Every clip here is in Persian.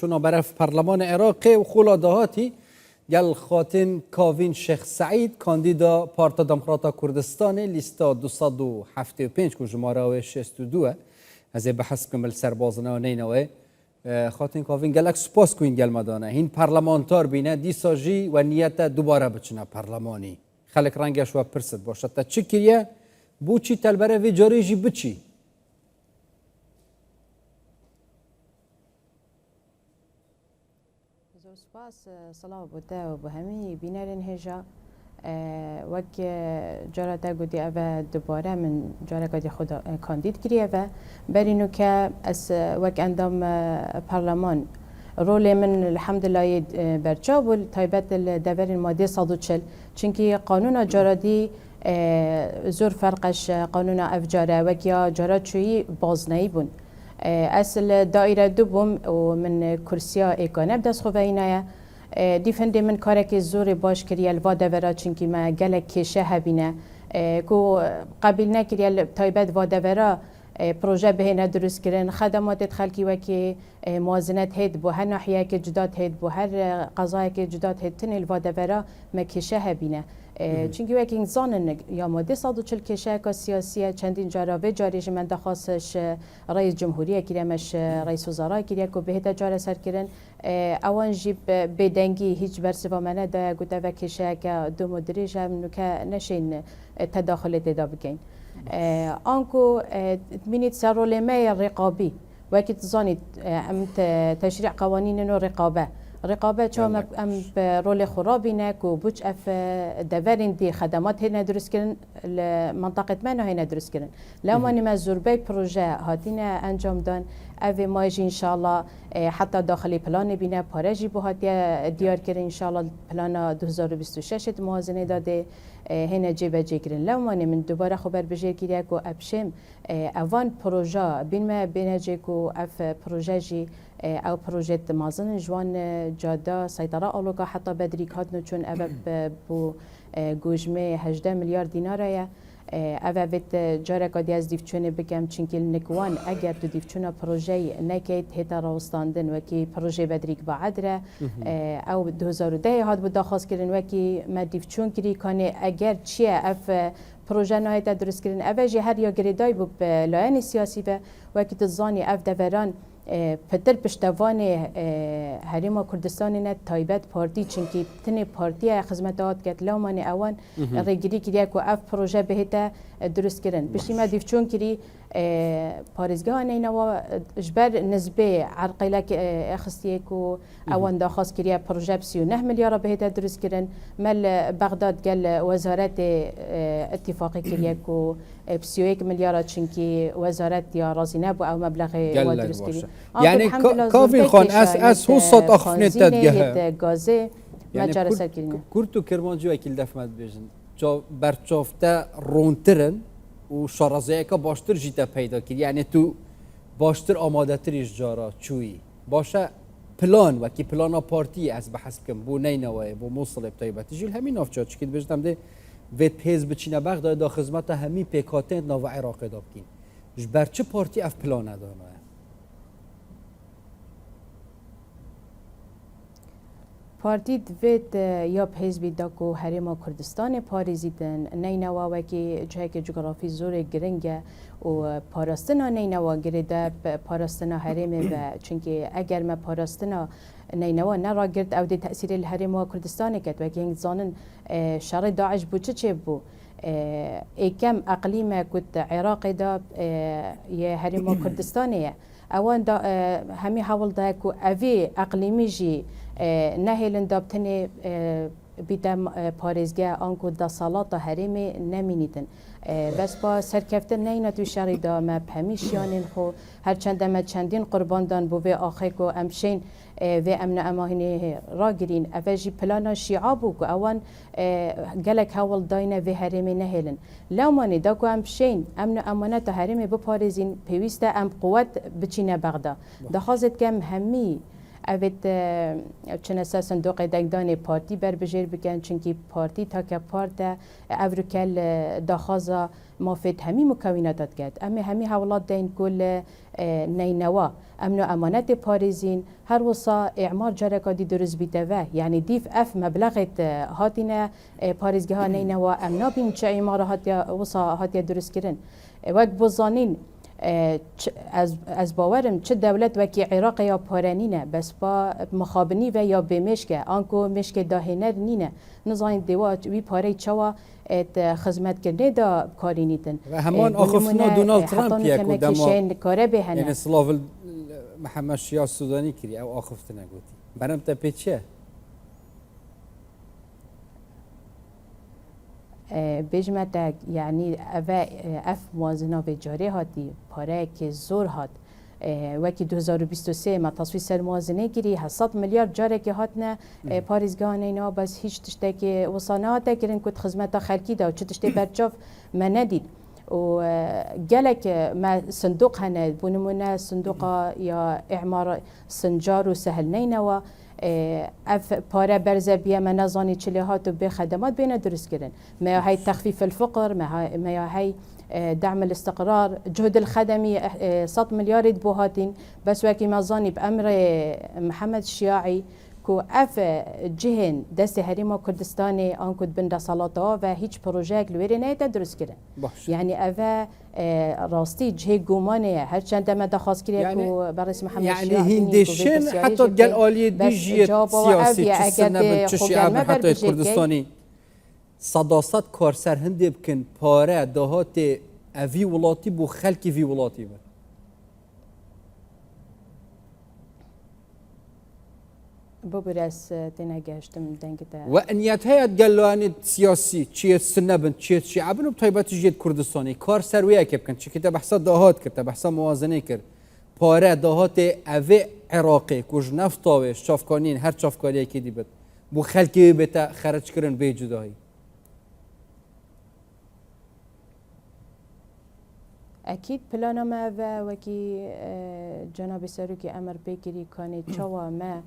شونا برف پارلمان عراق و خولا دهاتی گل خاتن کاوین شیخ سعید کاندیدا پارتا دموکراتا کردستان لیستا 275 که جماره 62 از بحث کمل سربازانه و نینوه خاتن کاوین گلک سپاس کوین گل مدانه هین پارلمانتار بینه دیساجی و نیت دوباره بچنه پارلمانی خلق رنگش و پرسد باشد تا چی کریه بو چی تلبره وی جاری جی بچی سپاس سلام بوده و به همه بینرین هجا وک جارتا گودی اوه دوباره من جارتا گودی خود کاندید کریه و برینو که از وک اندام پارلمان رول من الحمدلله برچا بود تایبت دور ماده 140 چونکی قانون جارادی زور فرقش قانون افجاره وکیا جارات چویی بازنهی بون اصل دائره دوم و من کرسیا ایکانه بدست خوبینه دیفنده من کاره که زور باش کریال و دورا چونکی ما گلک کشه هبینه کو قبیل نکریال تایبت و دورا پروژه بهینه درست کردن خدمات خلکی و که موازنت هید بو هر ناحیه که جدات هید بو هر قضایی که جدات هید تنیل و دورا ما کشه هبینه چونکی وکی انسان یا ماده 140 کشه که سیاسیه چندین جاراوه جاریش من دخواستش رئیس جمهوریه کریمش رئیس وزرای کریه که بهت جاره سر کردن اوان جیب بدنگی هیچ برسی و منه دا گوته و کشه که دو مدریج هم که نشین تداخل تدا بگین آنکو بینید سرولمه رقابی وکی تزانید تشریع قوانین نو رقابه چون ام رول خرابینه کو بوچ اف دورین دی خدمات هی ندرس کردن منطقه من هی ندرس کردن لما نما زربه پروژه هاتینه انجام دان اوی ماجی ان شاء الله حتی داخلی پلان بینه پارجی بو هاتیه دیار کردن ان شاء الله پلان 2026 موازنه داده هنا جیب جیگرن لما من دوباره خبر بجیر کیه کو ابشم اوان پروژه بین ما بین جیکو اف پروژه جی او پروژه مازن جوان جاده سيطرة أولوكا حتى بدريك هاتنو چون أبا بو گوجمه 18 مليار دينارية أبا بيت جارة قادي از ديفچونه بكم چنكي النكوان اگر تو ديفچونه پروژه نكيت هتا راوستاندن وكي پروژه بدريك بعدره او 2010 هات بو داخواست كرن وكي ما ديفچون كري كاني اگر چيه اف پروژه نهایت درست کردن اوجی هر یا گریدای بو لاین سیاسی و وقتی تزانی اف دوران پتر پشتوان حریم کردستان نه تایبت پارتی چونکی تنی پارتی خدمات کرد لامانی اوان رگیری کردی که اف پروژه بهت درست کردن پشتی ما دیفچون کردی پارزگاه نینا جبر نسبه عرقیله که اخستیه که اوان داخواست کردی پروژه 39 میلیارد بهت درست کردن مل بغداد گل وزارت اتفاقی کردی که 21 میلیارد چونکی وزارت یا رازی نبو او مبلغ درست کردی يعني كافين خان اس هو صوت اخفنت تدگه گازه مجال سر کردن کورتو کرمانجو اکیل دفمت بیشن جا برچافته رونترن و شارزایی که باشتر جیتا پیدا کرد یعنی تو باشتر آماده تریش جارا چوی باشه پلان و کی پلانا پارتی از بحث کم بو نینوه بو موصل بتایبتی جیل همین افجار چکید بجدم ده وید پیز بچینه بغداد دا خدمت همین پیکاتن نو عراق داب کین جبر چه پارتی اف پلان دانه پارتی دوید یا حزبی داکو حریم کردستان پاریزیدن نینوا وکی جایی که جغرافی زور گرنگه و پاراستنا نینوا گریده پاراستنا حریمه و چونکه اگر ما پاراستنا نینوا نرا گرد او دی تأثیر الحریم کردستان کد وکی هنگ زانن شر داعش بو چه بو ایکم اقلیم کد عراق دا یه حریم کردستانیه اوان دا همی حول دا که اوی اقلیمی جی نهیلن دابتنی بیدم پارێزگا آنکو دا سالات هەرێمێ نەمینیدن بەس با سەرکەفتن نەینە توی شەڕیدا مە هەمیشیانین خۆ هەرچەندە مە چەندین قورباندان بۆ vê ئاخێک و ئەمشین vê ئەمنە ئەماهینێ ڕاگرین ئەڤژی پلانا شیعا بوو و ئەوان gelek هەوڵ داینە vê هەرێمێ نەهێلن لەومانێ دا کو ئەمشین ئەمنە ئەمانەتە هەرێمێ بپارێزین پێویستە ئەم قووەت بچینە بەغدا دەخوازت کەم هەمی اوید چنسا صندوق دنگدان پارتی بر بجیر بکن چونکی پارتی تا که پارت افریکل داخازا مافید همی مکوناتات کرد اما همی حولات دین کل نینوا امن و امانت پاریزین هر وصا اعمار جارکا دی درست بیتوه یعنی دیف اف مبلغت هاتینا پاریزگه ها نینوا امنا بین چه اعمار وصا هاتیا درست کرن وقت بزانین از باورم چه دولت وکی عراق یا پارانینه بس با مخابنی و یا به مشکه آنکو مشکه داهنر نینه نزاین دیوا وی پاره چوا خدمت کرده دا کارینیتن و همان آخفنا دونالد ترامپ یکو دما کاره به هنه یعنی سلاف محمد شیعه سودانی کری او آخفتنا گوتی برام تا پیچه بجمتك يعني اف موازنه به جاری هاتی پاره که زور هات وکی 2023 ما تصویر سر موازنه گیری 700 میلیارد جاره که هاتنه پاریزگاه اینا بس هیچ تشته که وصانات کرن کد خدمت خلکی دا و چه تشته برچاف ما ندید و جالك ما صندوق هنا بنمونا صندوق یا اعمار سنجار و سهل نینوا اف پاره برزه بیا ما نزانی چلی هاتو به خدمات بین درست کردن ما هي تخفيف الفقر ما هي دعم الاستقرار جهد الخدمي 100 مليار بوهاتين بس وكي ما زاني بأمر محمد الشياعي كو اف جهن دست هريما كردستاني ان كنت بندا صلاتا و هيج بروجيك لويري نيتا درست كردن يعني اف راستي جهه گومانه هر چند ما دخواست کرد کو بررس محمد يعني هندشن حتى قال آلية ديجيت سياسي تسنى بالتشيعة حتى كردستاني صداصت كارسر هندي بكن پاره دهات اوی ولاتی بو خلکی وی ولاتی بر ببرس تناقشتم دنگتا و انیت هیت گلوانی سیاسی چیت سنبن چیت شعبن و بطیبت جید کردستانی کار سرویه که بکن چی که بحثا دهات کرد بحثا موازنه کرد پاره دهات اوی عراقی کج نفتاوه شافکانین هر شافکانیه که دی بد بو خلکی بتا خرج کرن به جدایی اكيد بلانا ما وكي جناب سروكي امر بكري كانت شوا ما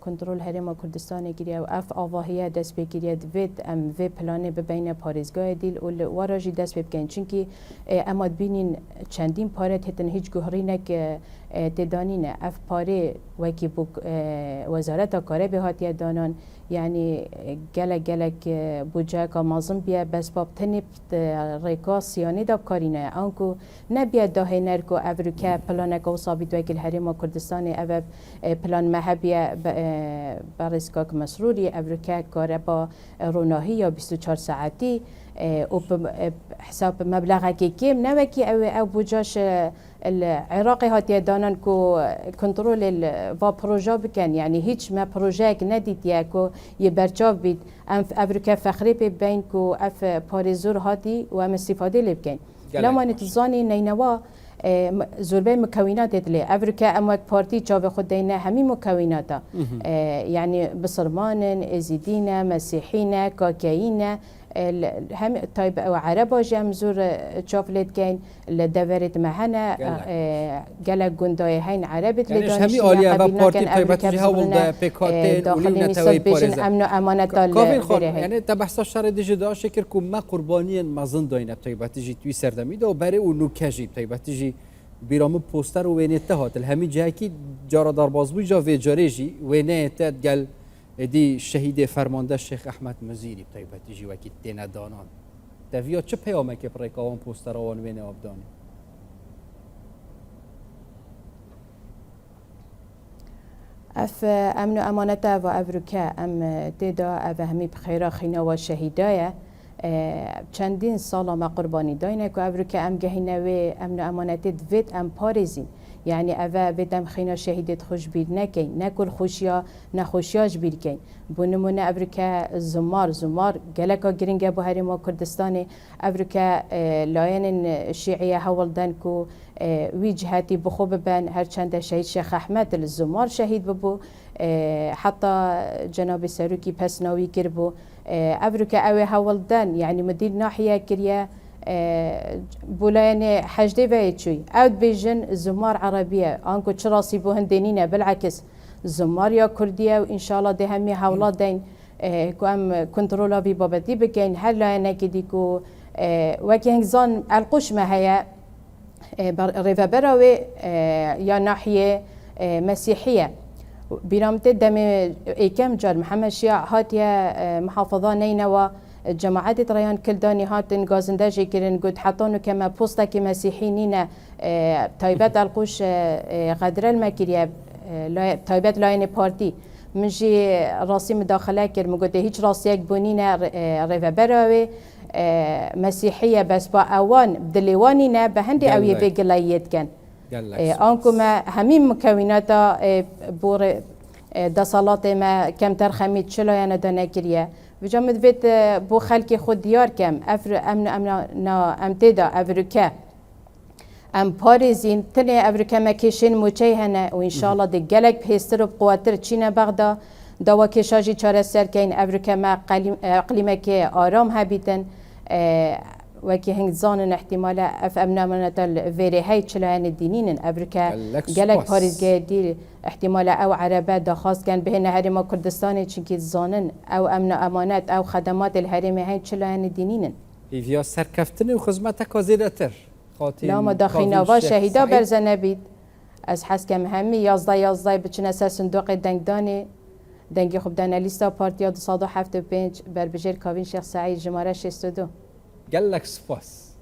کنترل هرم کردستان گیری و اف آواهیه دست بگیری دوید ام و پلانه ببین پاریزگاه دیل و وراجی دست بگن چونکی اما بینین چندین پاره هتن هیچ گهری نک تدانینه اف پاره وکی بو وزارت کاره به هاتیه دانان یعنی گلک بودجه که مازم بیا بس باب تنیب ریکا سیانی داب کارینه آنکو نبیا داهی نرکو افریکا پلانه که وصابید وکیل هرم کردستان او پلان محبیه برسکاک مسروری افریکا کاره با روناهی یا 24 ساعتی و حساب مبلغ که کم نوکی او بودجاش العراقي هاتي دانان كو كنترول و بروجا بكن يعني هيج ما بروجاك نديت ياكو يبرچاف بيت ام افريكا فخري بين كو اف باريزور هاتي و ام استفاده لبكن لما نتزاني نينوا زربه مكونات دي افريكا امك بارتي تشاف خود دينا همي مكوناتا يعني بصرمان ازيدينا مسيحينا كاكاينا هم طيب عربا جمزور تشافلت كين لدورت معنا جل جنداي هين عربت لدانش همي آلية و بارتي طيبت جها ولد بكاتين ولين نتوي بارزة امن امانت كافين خان يعني تبحث شر دجدا شكر كم ما قرباني مازن داين طيبت جي توي سردمي ده وبري ونوكاجي طيبت جي بيرام بوستر وينته هات الهمي جها كي جارا دربازبو جا في جاريجي وينته قال دی شهید فرمانده شیخ احمد مزیری طیبت جی وکی تینا دانان دویا چه پیامه که برای کاوان پوستر آوان وینه آبدانی اف امن و امانت و افریکا ام دیدا او همی بخیرا خینا و شهیدایه چندین سالا ما قربانی داینه که افریکا ام گهینه و امن و امانت دوید ام پارزین يعني أفا بدم خينا شهيدة خوش بيد نكين ناكل خوشيا نخوشياش بيد كين بنمونا أفريكا زمار جلكا جرينجا بهريما كردستاني أفريكا لاين الشيعية هول دانكو وجهاتي بخوب بان هر چند شهيد شيخ أحمد الزمار شهيد ببو حتى جناب ساروكي بس ناوي كربو أفريكا أوي هول دان يعني مدير ناحية كريا بولاني حجدي بايتشوي أود بيجن زمار عربية أنكو تشراسي بو هندينينا بالعكس زماریا کردیه و انشالله ده همی حولات دین که هم کنترولا بی بابتی بکن هر لایه کدی که وکی هنگزان القش ما هیا ريفا براوي يا ناحية مسيحية برامت دم إيكام جار محمد شيع هاتيا محافظة نينوى جماعات تريان كلداني هاتن غازنداجي كرن قد حطونو كما بوستا كمسيحيين تايبات القوش غدر المكرية تايبات لاين بارتي منجي راسي مداخلة كر مقود هيج راسيك بونينا ريفا براوي مسيحية بس با اوان بدلوانينا بهندي او يبي قلايت كان انكم همين مكوناتا بور دا صلات ما كم ترخميت شلو انا دانا كريا بجامد فيت بو خلقي خود ديار كم افر امنا امتدا افريكا ام باريزين تني افريكا ما كيشين موچي هنا وان شاء الله دي جلك بيستر بقواتر تشينا بغدا دوا كيشاجي چاره سر كاين افريكا ما اقليمك آرام هبيتن وكي هنگ زانن احتمالا اف امنا منتال فيري هاي چلان الدينين افريكا جلك باريز جديد احتمالا او عربات دخواست كان بهن هرم كردستان چنكي زانن او امنا امانات او خدمات الهرم هاي چلان الدينين ایویا سرکفتنی و خدمتک وزیرتر لا ما داخلنا شهيدا برزنا بيت از حس كم همي يازدا بچنا سر صندوق دنگداني دنگی خوب دانا لیستا پارتیا 275 بربجیر کاوین شیخ سعید جماره 62 گلک سپاس